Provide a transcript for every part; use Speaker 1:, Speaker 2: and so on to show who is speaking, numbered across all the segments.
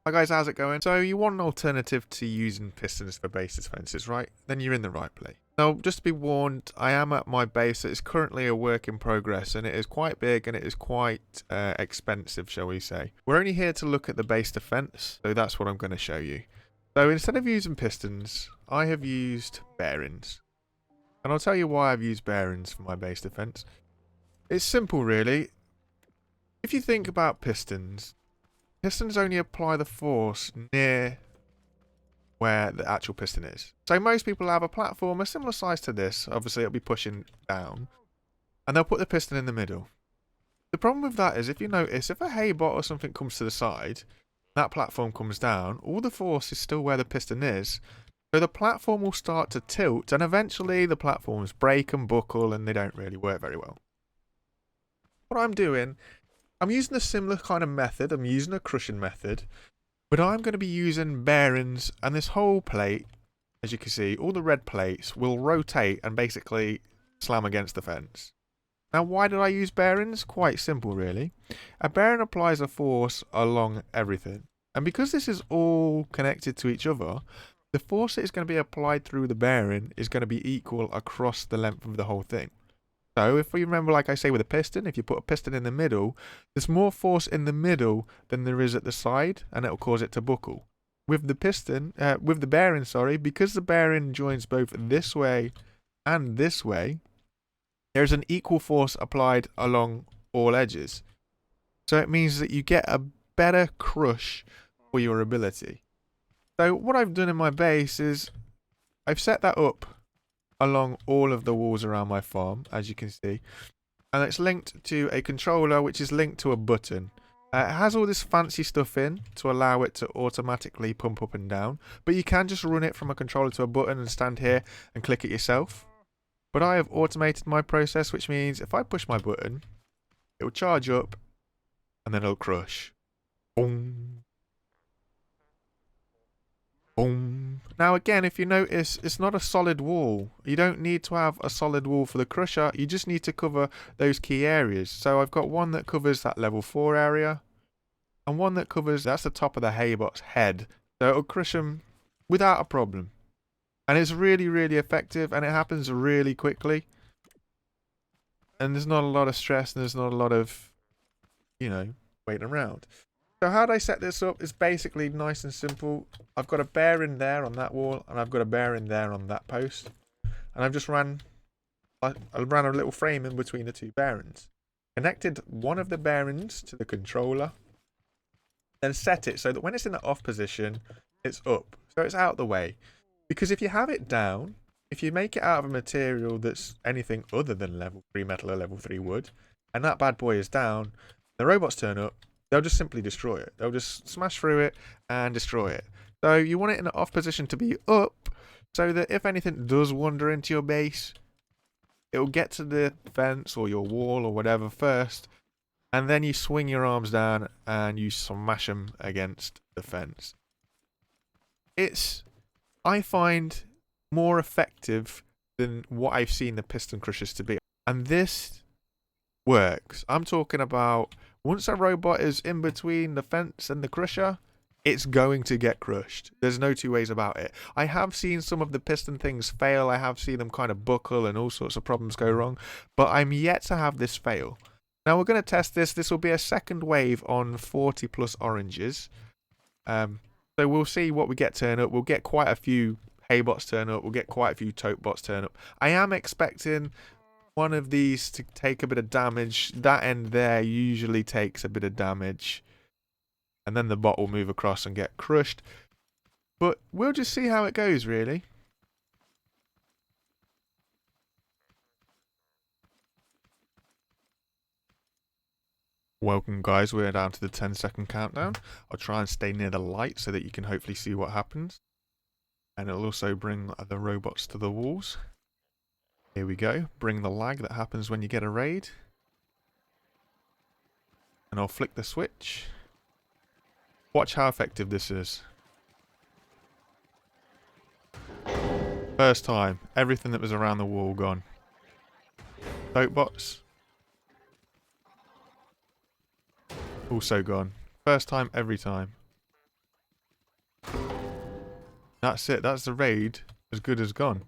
Speaker 1: Hi guys, how's it going? So you want an alternative to using pistons for base defenses, right? Then you're in the right place. Now, just to be warned, I am at my base. It's currently a work in progress and it is quite big and it is quite expensive, shall we say. We're only here to look at the base defense, so that's what I'm going to show you. So instead of using pistons, I have used bearings. And I'll tell you why I've used bearings for my base defense. It's simple, really. If you think about pistons only apply the force near where the actual piston is. So most people have a platform a similar size to this. Obviously, it'll be pushing down. And they'll put the piston in the middle. The problem with that is, if you notice, if a hay bot or something comes to the side, that platform comes down, all the force is still where the piston is. So the platform will start to tilt, and eventually the platforms break and buckle, and they don't really work very well. What I'm doing, I'm using a similar kind of method. I'm using a crushing method, but I'm going to be using bearings, and this whole plate, as you can see, all the red plates will rotate and basically slam against the fence. Now, why did I use bearings? Quite simple, really. A bearing applies a force along everything, and because this is all connected to each other, the force that is going to be applied through the bearing is going to be equal across the length of the whole thing. So if we remember, like I say with a piston, if you put a piston in the middle, there's more force in the middle than there is at the side, and it will cause it to buckle. With the bearing, because the bearing joins both this way and this way, there's an equal force applied along all edges. So it means that you get a better crush for your ability. So what I've done in my base is I've set that up along all of the walls around my farm, as you can see, and it's linked to a controller which is linked to a button. It has all this fancy stuff in to allow it to automatically pump up and down, but you can just run it from a controller to a button and stand here and click it yourself. But I have automated my process, which means if I push my button, it will charge up and then it'll crush. Boom. Boom. Now again, if you notice, it's not a solid wall. You don't need to have a solid wall for the crusher. You just need to cover those key areas. So I've got one that covers that level 4 area, and one that covers, that's the top of the haybot's head. So it'll crush them without a problem. And it's really, really effective, and it happens really quickly. And there's not a lot of stress, and there's not a lot of, waiting around. So how do I set this up? It's basically nice and simple. I've got a bearing there on that wall, and I've got a bearing there on that post. And I've just ran a little frame in between the two bearings. Connected one of the bearings to the controller. Then set it so that when it's in the off position, it's up. So it's out the way. Because if you have it down, if you make it out of a material that's anything other than level 3 metal or level 3 wood, and that bad boy is down, the robots turn up, they'll just simply destroy it. They'll just smash through it and destroy it. So you want it in an off position to be up, so that if anything does wander into your base, it'll get to the fence or your wall or whatever first, and then you swing your arms down and you smash them against the fence. It's, I find, more effective than what I've seen the Piston Crushers to be. And this works. I'm talking about once a robot is in between the fence and the crusher, it's going to get crushed. There's no two ways about it. I have seen some of the piston things fail. I have seen them kind of buckle and all sorts of problems go wrong. But I'm yet to have this fail. Now we're going to test this. This will be a second wave on 40 plus oranges. So we'll see what we get turn up. We'll get quite a few hay bots turn up. We'll get quite a few tote bots turn up. I am expecting one of these to take a bit of damage. That end there usually takes a bit of damage. And then the bot will move across and get crushed. But we'll just see how it goes, really. Welcome, guys. We're down to the 10-second countdown. I'll try and stay near the light so that you can hopefully see what happens. And it'll also bring the robots to the walls. Here we go. Bring the lag that happens when you get a raid. And I'll flick the switch. Watch how effective this is. First time. Everything that was around the wall gone. Tote bots. Also gone. First time every time. That's it. That's the raid as good as gone.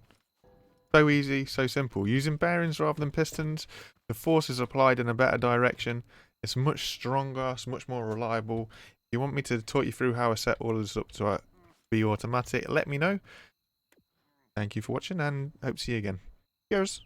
Speaker 1: So easy, so simple. Using bearings rather than pistons, the force is applied in a better direction. It's much stronger, it's much more reliable. If you want me to talk you through how I set all of this up to be automatic, let me know. Thank you for watching and hope to see you again. Cheers.